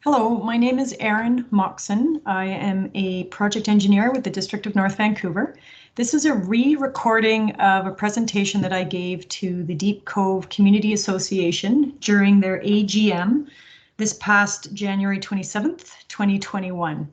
Hello, my name is Erin Moxon. I am a project engineer with the District of North Vancouver. This is a re-recording of a presentation that I gave to the Deep Cove Community Association during their AGM this past January 27th, 2021.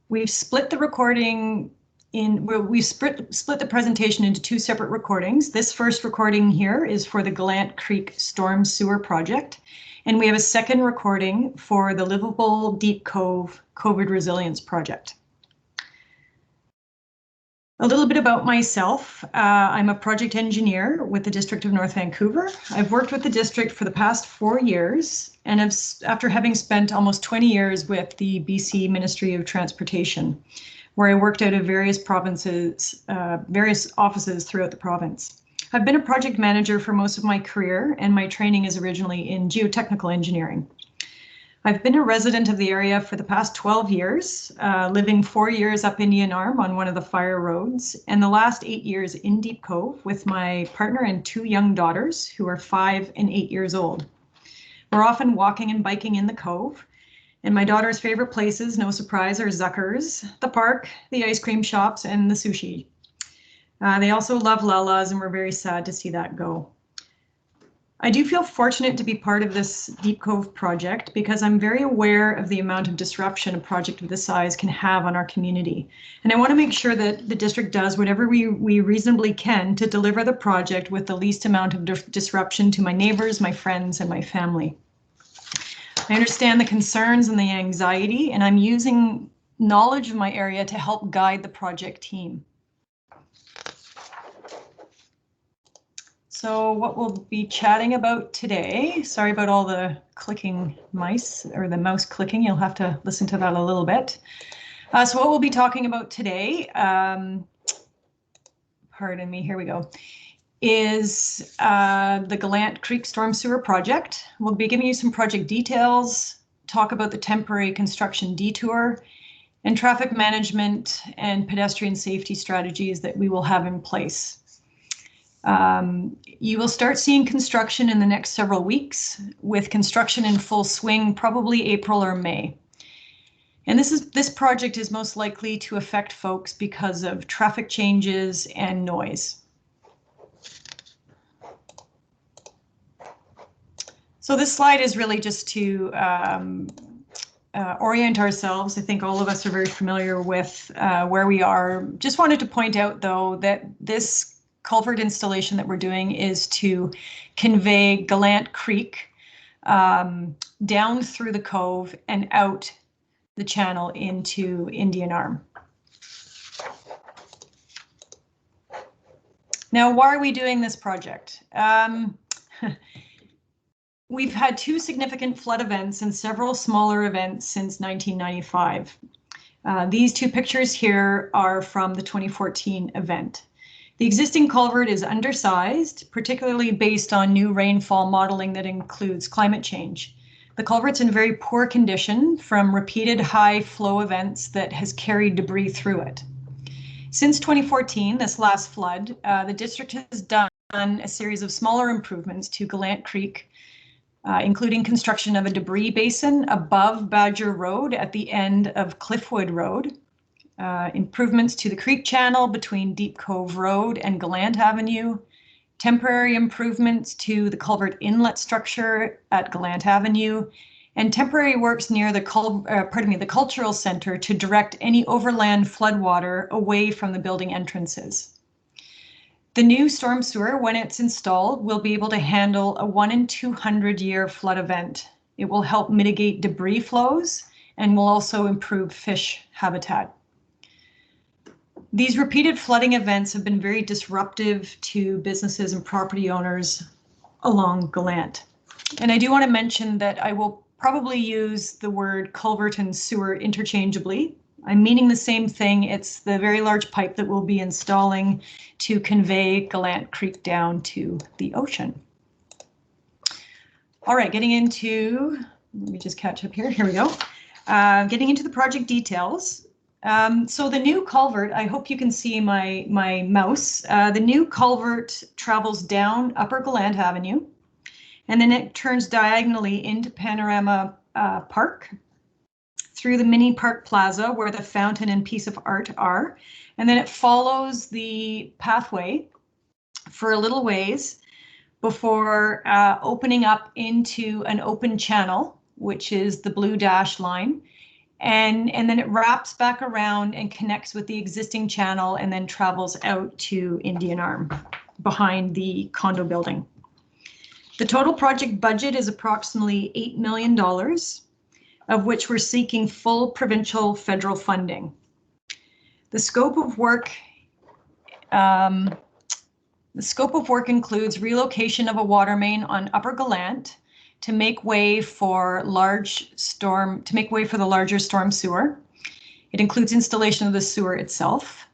We've split the recording we split the presentation into two separate recordings. This first recording here is for the Gallant Creek Storm Sewer Project. And we have a second recording for the Livable Deep Cove COVID Resilience Project. A little bit about myself. I'm a project engineer with the District of North Vancouver. I've worked with the district for the past 4 years, and after having spent almost 20 years with the BC Ministry of Transportation, where I worked out of various provinces, various offices throughout the province. I've been a project manager for most of my career, and my training is originally in geotechnical engineering. I've been a resident of the area for the past 12 years, living 4 years up Indian Arm on one of the fire roads, and the last 8 years in Deep Cove with my partner and 2 young daughters who are 5 and 8 years old. We're often walking and biking in the cove, and my daughter's favorite places, no surprise, are Zucker's, the park, the ice cream shops, and the sushi. They also love Lala's, and we're very sad to see that go. I do feel fortunate to be part of this Deep Cove project because I'm very aware of the amount of disruption a project of this size can have on our community. And I want to make sure that the district does whatever we reasonably can to deliver the project with the least amount of disruption to my neighbors, my friends, and my family. I understand the concerns and the anxiety, and I'm using knowledge of my area to help guide the project team. So what we'll be chatting about today, sorry about all the clicking mice or the mouse clicking, you'll have to listen to that a little bit. So what we'll be talking about today, pardon me, here we go, is the Gallant Creek Storm Sewer Project. We'll be giving you some project details, talk about the temporary construction detour, and traffic management and pedestrian safety strategies that we will have in place. You will start seeing construction in the next several weeks, with construction in full swing probably April or May. And this project is most likely to affect folks because of traffic changes and noise. So this slide is really just to orient ourselves. I think all of us are very familiar with where we are. Just wanted to point out, though, that this culvert installation that we're doing is to convey Gallant Creek down through the cove and out the channel into Indian Arm. Now, why are we doing this project? We've had 2 significant flood events and several smaller events since 1995. These 2 pictures here are from the 2014 event. The existing culvert is undersized, particularly based on new rainfall modeling that includes climate change. The culvert's in very poor condition from repeated high flow events that has carried debris through it. Since 2014, this last flood, the district has done a series of smaller improvements to Gallant Creek, including construction of a debris basin above Badger Road at the end of Cliffwood Road, improvements to the creek channel between Deep Cove Road and Gallant Avenue, temporary improvements to the culvert inlet structure at Gallant Avenue, and temporary works near the cultural center to direct any overland floodwater away from the building entrances. The new storm sewer, when it's installed, will be able to handle a 1 in 200 year flood event. It will help mitigate debris flows and will also improve fish habitat. These repeated flooding events have been very disruptive to businesses and property owners along Gallant. And I do want to mention that I will probably use the word culvert and sewer interchangeably. I'm meaning the same thing. It's the very large pipe that we'll be installing to convey Gallant Creek down to the ocean. All right, getting into, let me just catch up here. Here we go. Getting into the project details. So the new culvert, I hope you can see my mouse. The new culvert travels down Upper Gallant Avenue, and then it turns diagonally into Panorama park, through the mini park plaza where the fountain and piece of art are, and then it follows the pathway for a little ways before opening up into an open channel, which is the blue dash line. And then it wraps back around and connects with the existing channel and then travels out to Indian Arm behind the condo building. The total project budget is approximately $8 million, of which we're seeking full provincial federal funding. The scope of work includes relocation of a water main on Upper Gallant to make way for the larger storm sewer. It includes installation of the sewer itself,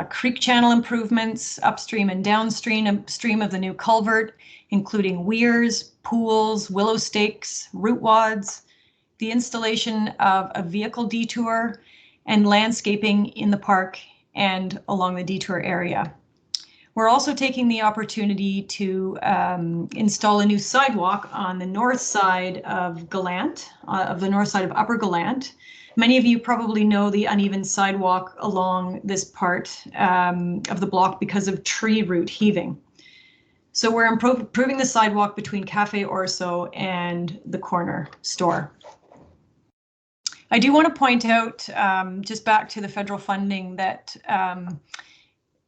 creek channel improvements upstream and downstream of the new culvert, including weirs, pools, willow stakes, root wads, the installation of a vehicle detour, and landscaping in the park and along the detour area. We're also taking the opportunity to install a new sidewalk on the north side of Gallant, of Upper Gallant. Many of you probably know the uneven sidewalk along this part of the block because of tree root heaving. So we're improving the sidewalk between Cafe Orso and the corner store. I do want to point out, just back to the federal funding, that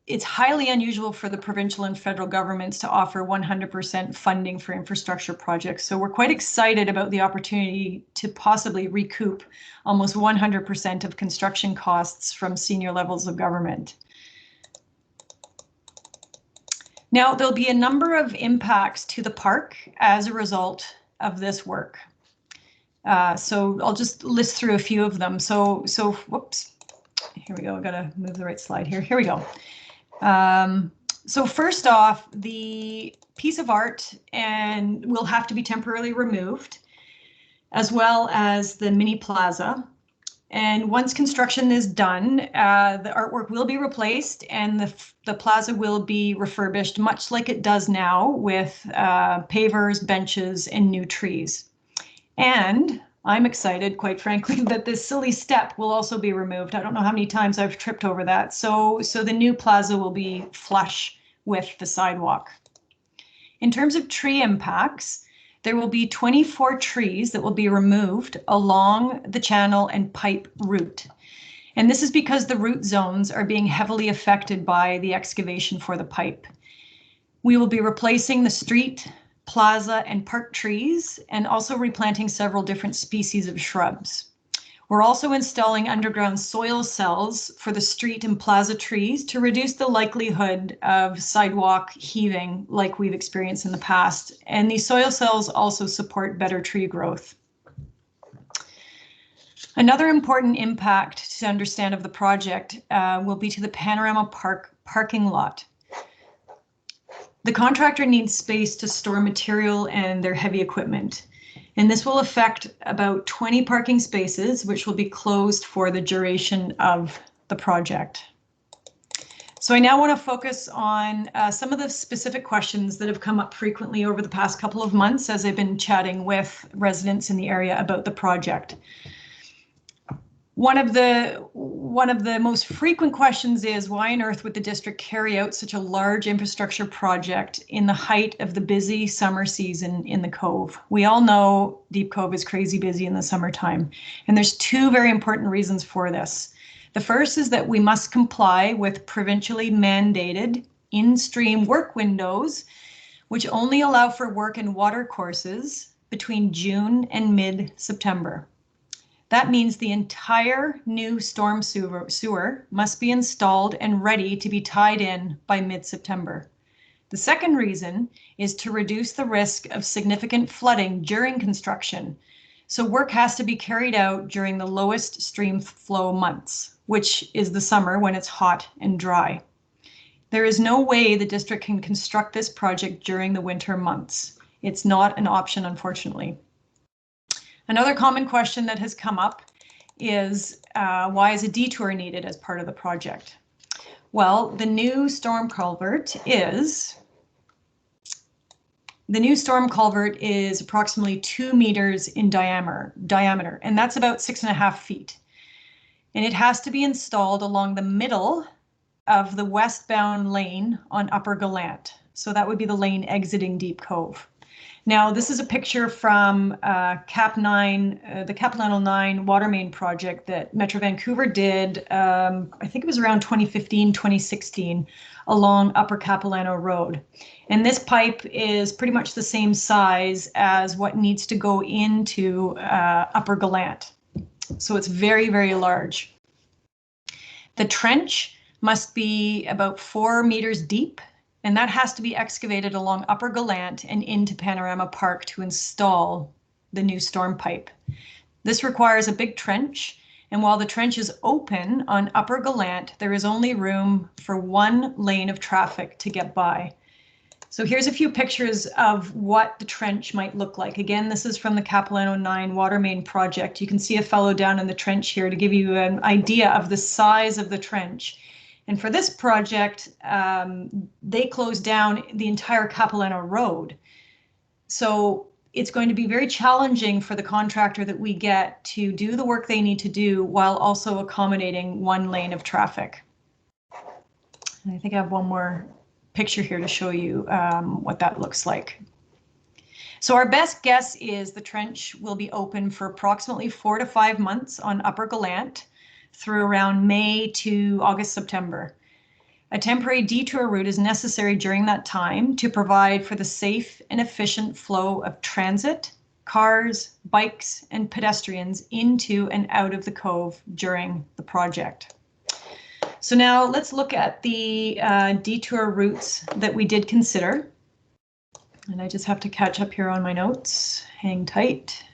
it's highly unusual for the provincial and federal governments to offer 100% funding for infrastructure projects. So we're quite excited about the opportunity to possibly recoup almost 100% of construction costs from senior levels of government. Now, there'll be a number of impacts to the park as a result of this work. So I'll just list through a few of them. So whoops, here we go. I gotta move the right slide here. Here we go. So first off, the piece of art will have to be temporarily removed, as well as the mini plaza. And once construction is done, the artwork will be replaced and the plaza will be refurbished much like it does now, with pavers, benches, and new trees. And I'm excited, quite frankly, that this silly step will also be removed. I don't know how many times I've tripped over that. So the new plaza will be flush with the sidewalk. In terms of tree impacts, there will be 24 trees that will be removed along the channel and pipe route. And this is because the root zones are being heavily affected by the excavation for the pipe. We will be replacing the street, plaza, and park trees, and also replanting several different species of shrubs. We're also installing underground soil cells for the street and plaza trees to reduce the likelihood of sidewalk heaving like we've experienced in the past. And these soil cells also support better tree growth. Another important impact to understand of the project will be to the Panorama Park parking lot. The contractor needs space to store material and their heavy equipment. And this will affect about 20 parking spaces, which will be closed for the duration of the project. So I now want to focus on some of the specific questions that have come up frequently over the past couple of months as I've been chatting with residents in the area about the project. One of the most frequent questions is, why on earth would the district carry out such a large infrastructure project in the height of the busy summer season in the Cove? We all know Deep Cove is crazy busy in the summertime, and there's two very important reasons for this. The first is that we must comply with provincially mandated in-stream work windows, which only allow for work in water courses between June and mid-September. That means the entire new storm sewer must be installed and ready to be tied in by mid-September. The second reason is to reduce the risk of significant flooding during construction. So work has to be carried out during the lowest stream flow months, which is the summer when it's hot and dry. There is no way the district can construct this project during the winter months. It's not an option, unfortunately. Another common question that has come up is, why is a detour needed as part of the project? Well, the new storm culvert is The new storm culvert is approximately 2 meters in diameter, and that's about 6.5 feet. And it has to be installed along the middle of the westbound lane on Upper Gallant. So that would be the lane exiting Deep Cove. Now, this is a picture from the Capilano 9 water main project that Metro Vancouver did, I think it was around 2015, 2016, along Upper Capilano Road. And this pipe is pretty much the same size as what needs to go into Upper Gallant. So it's very, very large. The trench must be about 4 meters deep, and that has to be excavated along Upper Gallant and into Panorama Park to install the new storm pipe. This requires a big trench, and while the trench is open on Upper Gallant, there is only room for 1 lane of traffic to get by. So here's a few pictures of what the trench might look like. Again, this is from the Capilano 9 water main project. You can see a fellow down in the trench here to give you an idea of the size of the trench. And for this project, they closed down the entire Capilano Road. So it's going to be very challenging for the contractor that we get to do the work they need to do while also accommodating 1 lane of traffic. And I think I have one more picture here to show you what that looks like. So our best guess is the trench will be open for approximately 4 to 5 months on Upper Gallant through around May to August, September. A temporary detour route is necessary during that time to provide for the safe and efficient flow of transit, cars, bikes, and pedestrians into and out of the cove during the project. So now let's look at the detour routes that we did consider. And I just have to catch up here on my notes. Hang tight.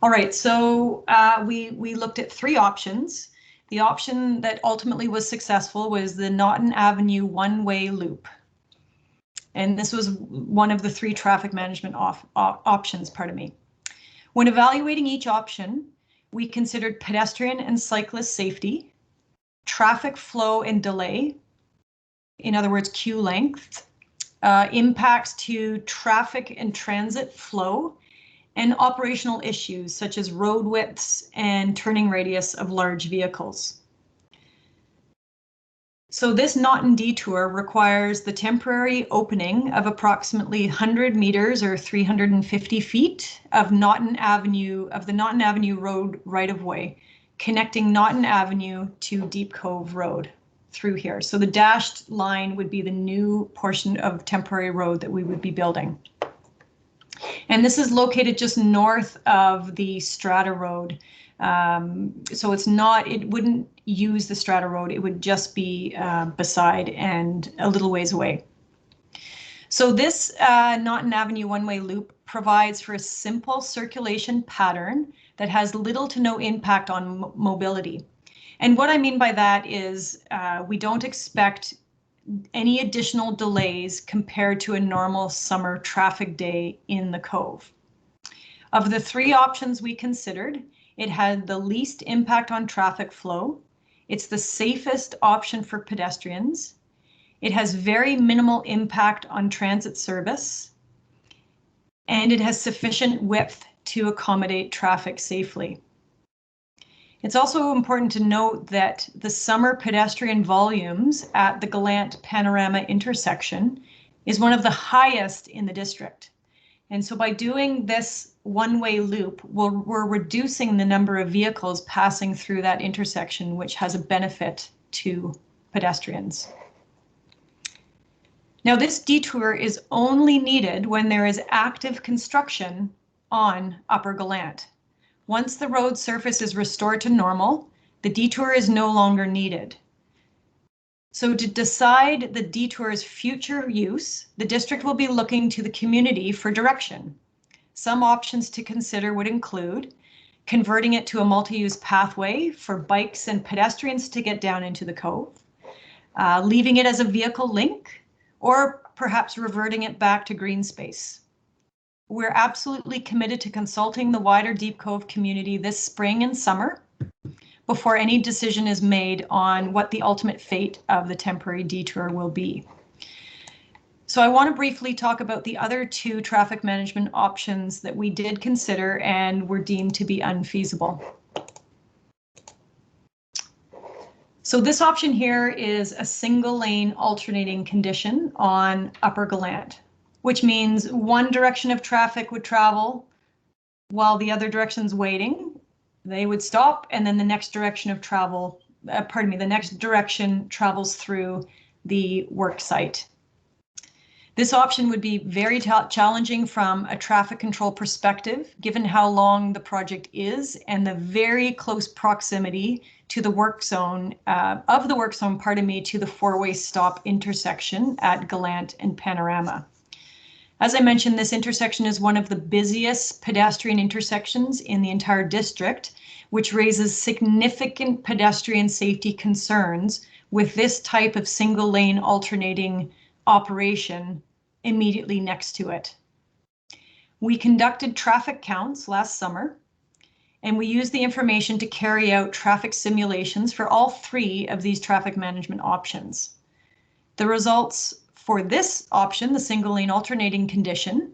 All right, so we looked at 3 options. The option that ultimately was successful was the Naughton Avenue one-way loop. And this was one of the 3 traffic management options, pardon me. When evaluating each option, we considered pedestrian and cyclist safety, traffic flow and delay, in other words, queue length, impacts to traffic and transit flow, and operational issues such as road widths and turning radius of large vehicles. So this Naughton detour requires the temporary opening of approximately 100 meters or 350 feet of the Naughton Avenue Road right-of-way, connecting Naughton Avenue to Deep Cove Road through here. So the dashed line would be the new portion of temporary road that we would be building. And this is located just north of the Strata Road. So it wouldn't use the Strata Road, it would just be beside and a little ways away. So this Naughton Avenue one-way loop provides for a simple circulation pattern that has little to no impact on mobility. And what I mean by that is we don't expect any additional delays compared to a normal summer traffic day in the Cove. Of the 3 options we considered, it had the least impact on traffic flow. It's the safest option for pedestrians. It has very minimal impact on transit service. And it has sufficient width to accommodate traffic safely. It's also important to note that the summer pedestrian volumes at the Gallant Panorama intersection is one of the highest in the district. And so by doing this one-way loop, we're reducing the number of vehicles passing through that intersection, which has a benefit to pedestrians. Now, this detour is only needed when there is active construction on Upper Gallant. Once the road surface is restored to normal, the detour is no longer needed. So to decide the detour's future use, the district will be looking to the community for direction. Some options to consider would include converting it to a multi-use pathway for bikes and pedestrians to get down into the Cove, leaving it as a vehicle link, or perhaps reverting it back to green space. We're absolutely committed to consulting the wider Deep Cove community this spring and summer before any decision is made on what the ultimate fate of the temporary detour will be. So I want to briefly talk about the other two traffic management options that we did consider and were deemed to be unfeasible. So this option here is a single lane alternating condition on Upper Gallant, which means one direction of traffic would travel while the other direction's waiting. They would stop, and then the next direction of travel, the next direction travels through the work site. This option would be very challenging from a traffic control perspective, given how long the project is and the very close proximity to the work zone, to the four-way stop intersection at Gallant and Panorama. As I mentioned, this intersection is one of the busiest pedestrian intersections in the entire district, which raises significant pedestrian safety concerns with this type of single lane alternating operation immediately next to it. We conducted traffic counts last summer, and we used the information to carry out traffic simulations for all three of these traffic management options. The results for this option, the single lane alternating condition,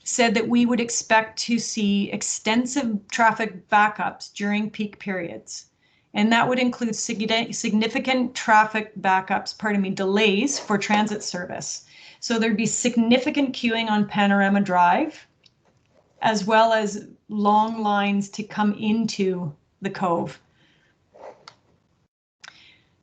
said that we would expect to see extensive traffic backups during peak periods. And that would include significant traffic backups, delays for transit service. So there'd be significant queuing on Panorama Drive, as well as long lines to come into the Cove.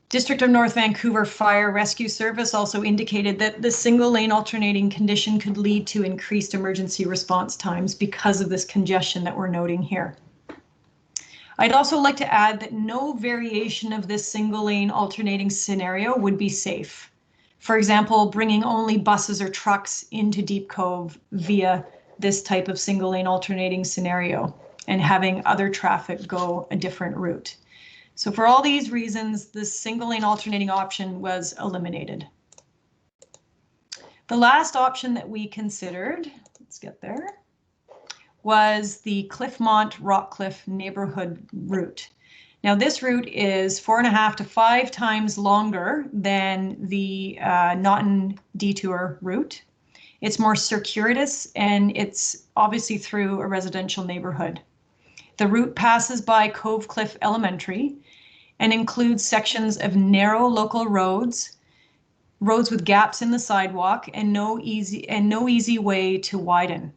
District of North Vancouver Fire Rescue Service also indicated that the single lane alternating condition could lead to increased emergency response times because of this congestion that we're noting here. I'd also like to add that no variation of this single lane alternating scenario would be safe. For example, bringing only buses or trucks into Deep Cove via this type of single lane alternating scenario and having other traffic go a different route. So for all these reasons, this single lane alternating option was eliminated. The last option that we considered, let's get there, was the Cliffmont Rockcliffe neighborhood route. Now this route is 4.5 to 5 times longer than the Naughton Detour route. It's more circuitous, and it's obviously through a residential neighborhood. The route passes by Cove Cliff Elementary and includes sections of narrow local roads with gaps in the sidewalk and no easy way to widen.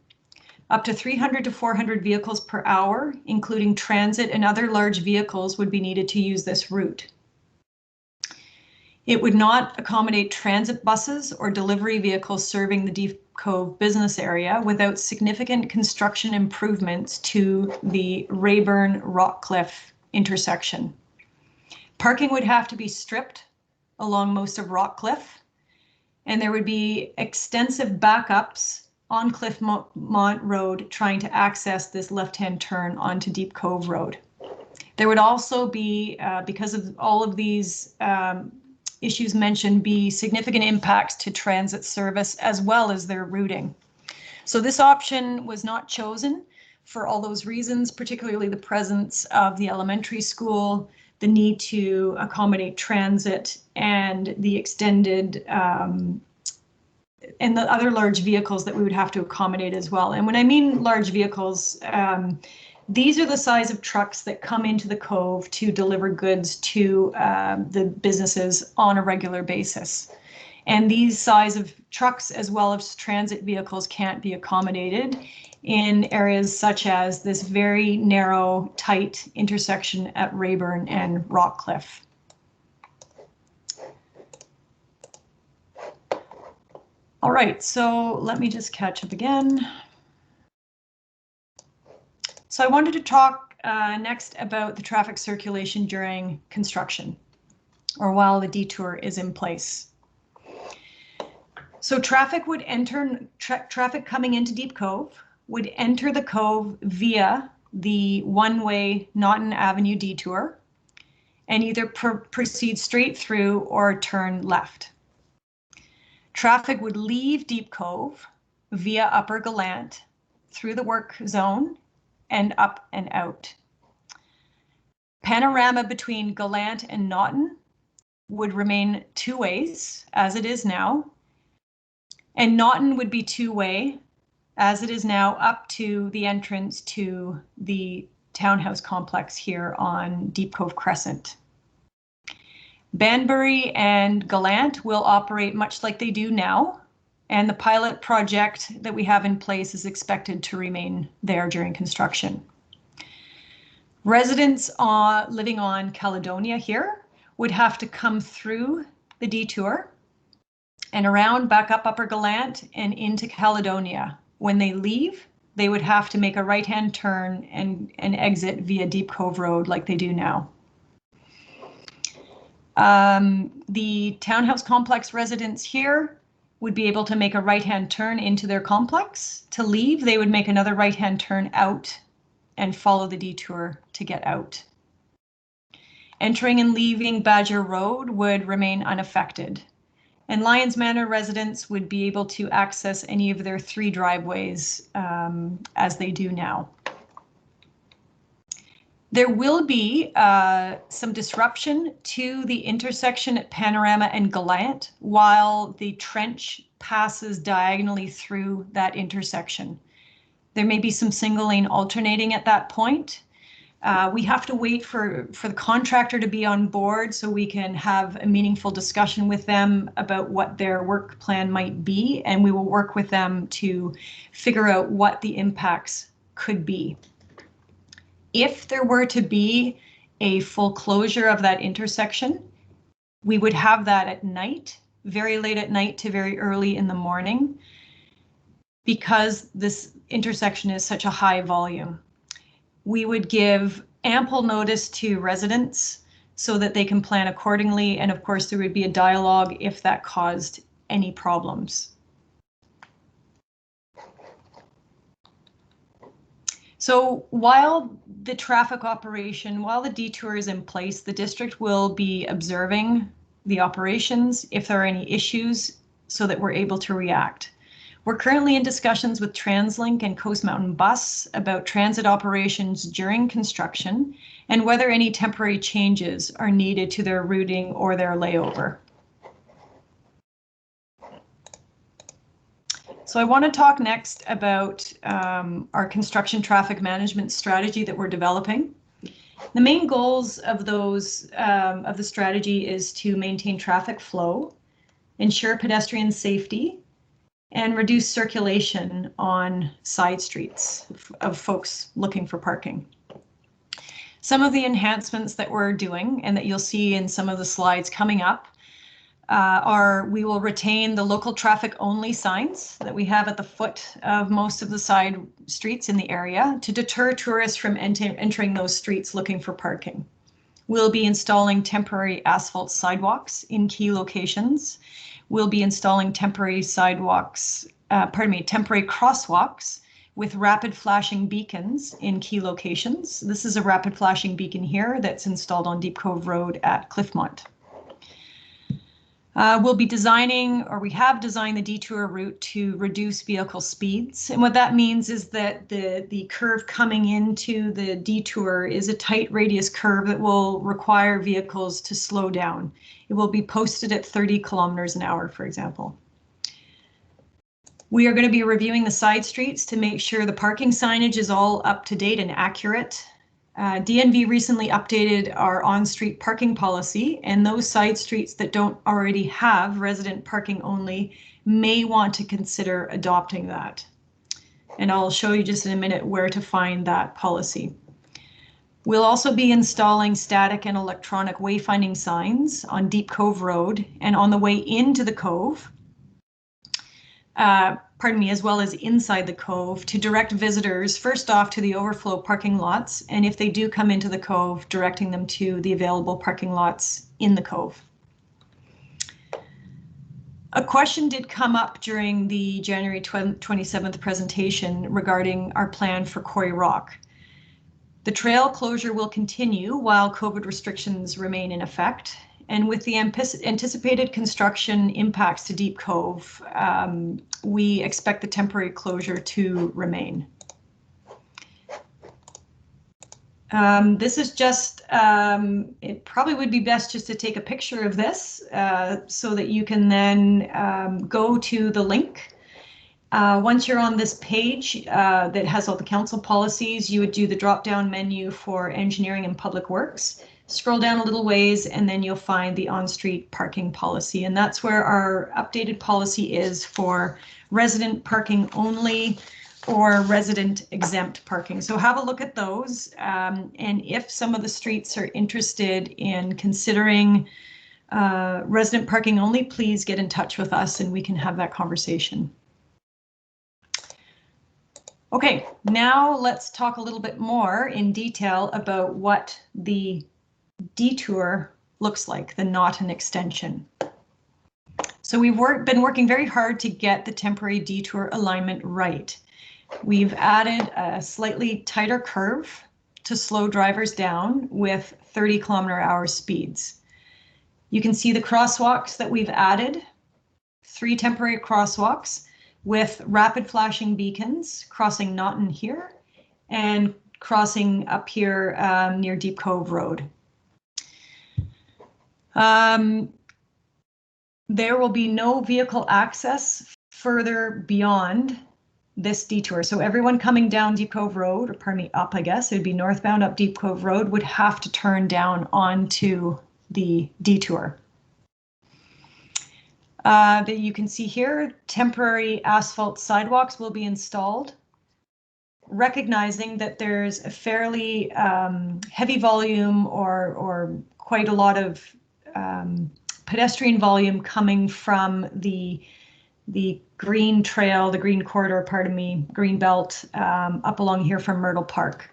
Up to 300 to 400 vehicles per hour, including transit and other large vehicles, would be needed to use this route. It would not accommodate transit buses or delivery vehicles serving the Deep Cove business area without significant construction improvements to the Rayburn-Rockcliffe intersection. Parking would have to be stripped along most of Rockcliffe, and there would be extensive backups on Cliffmont Road trying to access this left-hand turn onto Deep Cove Road. There would also be, because of all of these issues mentioned, be significant impacts to transit service as well as their routing. So this option was not chosen for all those reasons, particularly the presence of the elementary school, the need to accommodate transit, and the extended and the other large vehicles that we would have to accommodate as well. And when I mean large vehicles, these are the size of trucks that come into the Cove to deliver goods to the businesses on a regular basis. And these size of trucks, as well as transit vehicles, can't be accommodated in areas such as this very narrow, tight intersection at Rayburn and Rockcliffe. All right, so let me just catch up again. So I wanted to talk next about the traffic circulation during construction, or while the detour is in place. So traffic would enter, traffic coming into Deep Cove would enter the Cove via the one-way Naughton Avenue detour and either proceed straight through or turn left. Traffic would leave Deep Cove via Upper Gallant through the work zone and up and out. Panorama between Gallant and Naughton would remain two ways, as it is now, And Naughton would be two-way, as it is now, up to the entrance to the townhouse complex here on Deep Cove Crescent. Banbury and Gallant will operate much like they do now, and the pilot project that we have in place is expected to remain there during construction. Residents living on Caledonia here would have to come through the Detour and around back up Upper Gallant and into Caledonia. When they leave, they would have to make a right-hand turn and exit via Deep Cove Road like they do now. The townhouse complex residents here would be able to make a right-hand turn into their complex. To leave, they would make another right-hand turn out and follow the detour to get out. Entering and leaving Badger Road would remain unaffected, and Lyons Manor residents would be able to access any of their 3 driveways as they do now. There will be some disruption to the intersection at Panorama and Gallant while the trench passes diagonally through that intersection. There may be some single lane alternating at that point. We have to wait for the contractor to be on board so we can have a meaningful discussion with them about what their work plan might be, and we will work with them to figure out what the impacts could be. If there were to be a full closure of that intersection, we would have that at night, very late at night to very early in the morning, because this intersection is such a high volume. We would give ample notice to residents so that they can plan accordingly, and of course there would be a dialogue if that caused any problems. So while the traffic operation, while the detour is in place, the district will be observing the operations if there are any issues so that we're able to react. We're currently in discussions with TransLink and Coast Mountain Bus about transit operations during construction and whether any temporary changes are needed to their routing or their layover. So I want to talk next about our construction traffic management strategy that we're developing. The main goals of the strategy is to maintain traffic flow, ensure pedestrian safety, and reduce circulation on side streets of folks looking for parking. Some of the enhancements that we're doing and that you'll see in some of the slides coming up we will retain the local traffic only signs that we have at the foot of most of the side streets in the area to deter tourists from entering those streets looking for parking. We'll be installing temporary asphalt sidewalks in key locations. We'll be installing temporary temporary crosswalks with rapid flashing beacons in key locations. This is a rapid flashing beacon here that's installed on Deep Cove Road at Cliffmont. We'll be designing, or we have designed, the detour route to reduce vehicle speeds. And what that means is that the curve coming into the detour is a tight radius curve that will require vehicles to slow down. It will be posted at 30 kilometers an hour, for example. We are going to be reviewing the side streets to make sure the parking signage is all up to date and accurate. DNV recently updated our on-street parking policy, and those side streets that don't already have resident parking only may want to consider adopting that. And I'll show you just in a minute where to find that policy. We'll also be installing static and electronic wayfinding signs on Deep Cove Road and on the way into the cove, as well as inside the cove, to direct visitors first off to the overflow parking lots, and if they do come into the cove, directing them to the available parking lots in the cove. A question did come up during the January 27th presentation regarding our plan for Quarry Rock. The trail closure will continue while COVID restrictions remain in effect. And with the anticipated construction impacts to Deep Cove, we expect the temporary closure to remain. This is just, it probably would be best just to take a picture of this so that you can then go to the link. Once you're on this page that has all the council policies, you would do the drop-down menu for engineering and public works. Scroll down a little ways and then you'll find the on-street parking policy. And that's where our updated policy is for resident parking only or resident exempt parking. So have a look at those. And if some of the streets are interested in considering resident parking only, please get in touch with us and we can have that conversation. Okay, now let's talk a little bit more in detail about what the Detour looks like, the Naughton extension. So we've been working very hard to get the temporary detour alignment right. We've added a slightly tighter curve to slow drivers down with 30-kilometer-hour speeds. You can see the crosswalks that we've added, 3 temporary crosswalks with rapid flashing beacons crossing Naughton here and crossing up here near Deep Cove Road. There will be no vehicle access further beyond this detour. So everyone coming down Deep Cove Road, or pardon me, up, I guess, it'd be northbound up Deep Cove Road, would have to turn down onto the detour. That you can see here, temporary asphalt sidewalks will be installed, recognizing that there's a fairly heavy volume or quite a lot of pedestrian volume coming from the green trail, the green corridor, pardon me, green belt up along here from Myrtle Park.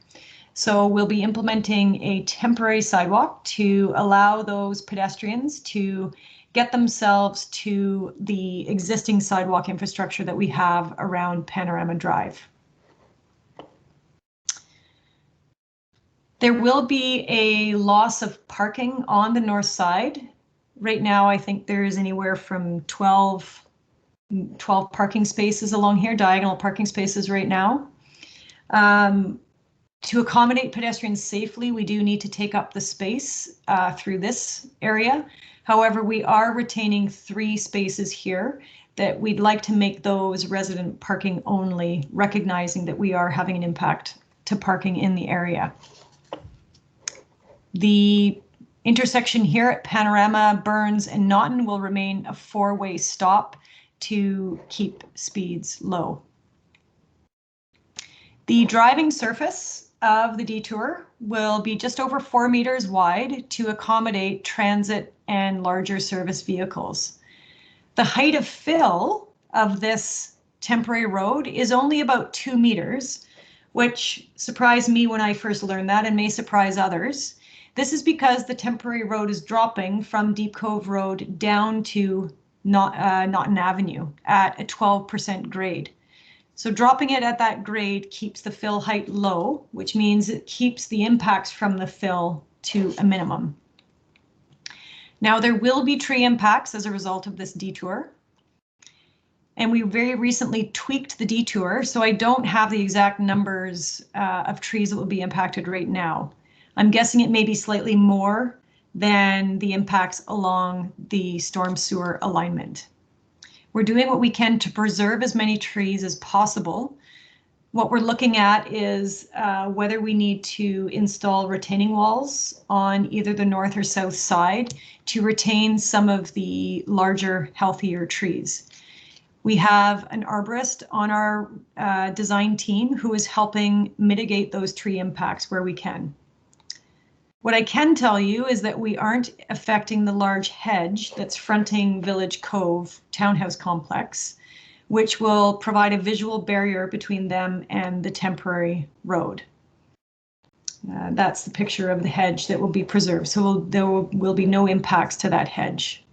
So we'll be implementing a temporary sidewalk to allow those pedestrians to get themselves to the existing sidewalk infrastructure that we have around Panorama Drive. There will be a loss of parking on the north side. Right now, I think there's anywhere from 12 parking spaces along here, diagonal parking spaces right now. To accommodate pedestrians safely, we do need to take up the space through this area. However, we are retaining 3 spaces here that we'd like to make those resident parking only, recognizing that we are having an impact to parking in the area. The intersection here at Panorama, Burns, and Naughton will remain a 4-way stop to keep speeds low. The driving surface of the detour will be just over 4 meters wide to accommodate transit and larger service vehicles. The height of fill of this temporary road is only about 2 meters, which surprised me when I first learned that and may surprise others. This is because the temporary road is dropping from Deep Cove Road down to Gallant Avenue at a 12% grade. So dropping it at that grade keeps the fill height low, which means it keeps the impacts from the fill to a minimum. Now there will be tree impacts as a result of this detour. And we very recently tweaked the detour, so I don't have the exact numbers of trees that will be impacted right now. I'm guessing it may be slightly more than the impacts along the storm sewer alignment. We're doing what we can to preserve as many trees as possible. What we're looking at is whether we need to install retaining walls on either the north or south side to retain some of the larger, healthier trees. We have an arborist on our design team who is helping mitigate those tree impacts where we can. What I can tell you is that we aren't affecting the large hedge that's fronting Village Cove townhouse complex, which will provide a visual barrier between them and the temporary road. That's the picture of the hedge that will be preserved, so there will be no impacts to that hedge.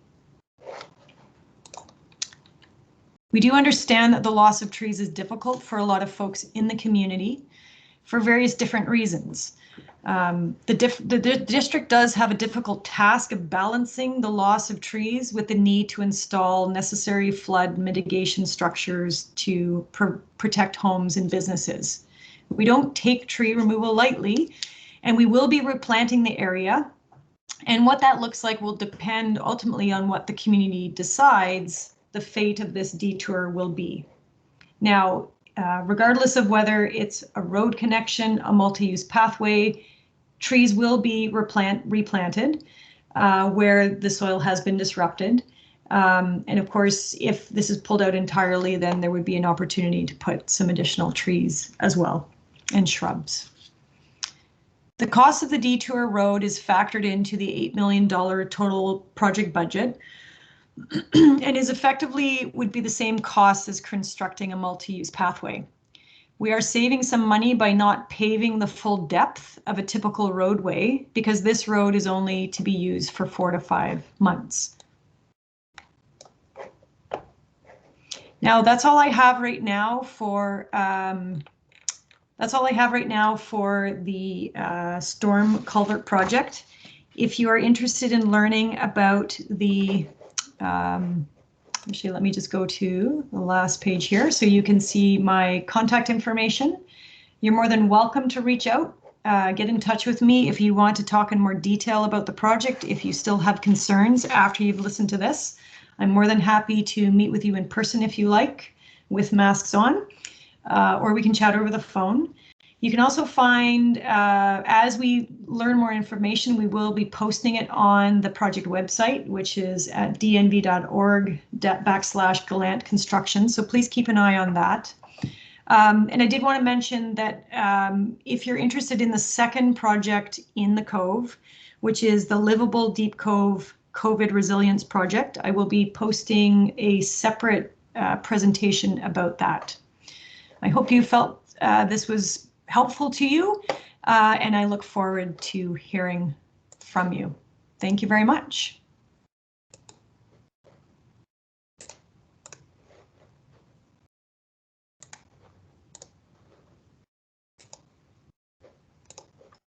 We do understand that the loss of trees is difficult for a lot of folks in the community for various different reasons. The district does have a difficult task of balancing the loss of trees with the need to install necessary flood mitigation structures to protect homes and businesses. We don't take tree removal lightly, And we will be replanting the area. And what that looks like will depend ultimately on what the community decides the fate of this detour will be. Now, regardless of whether it's a road connection, a multi-use pathway, trees will be replanted where the soil has been disrupted. And of course, if this is pulled out entirely, then there would be an opportunity to put some additional trees as well and shrubs. The cost of the detour road is factored into the $8 million total project budget and is effectively would be the same cost as constructing a multi-use pathway. We are saving some money by not paving the full depth of a typical roadway because this road is only to be used for 4 to 5 months. Now, that's all I have right now for the storm culvert project. If you are interested in learning about the, actually, let me just go to the last page here so you can see my contact information. You're more than welcome to reach out, get in touch with me if you want to talk in more detail about the project. If you still have concerns after you've listened to this, I'm more than happy to meet with you in person if you like, with masks on, or we can chat over the phone. You can also find, as we learn more information, we will be posting it on the project website, which is at dnv.org/Gallant Construction. So please keep an eye on that. And I did want to mention that if you're interested in the second project in the Cove, which is the Livable Deep Cove COVID Resilience Project, I will be posting a separate presentation about that. I hope you felt this was helpful to you, and I look forward to hearing from you. Thank you very much.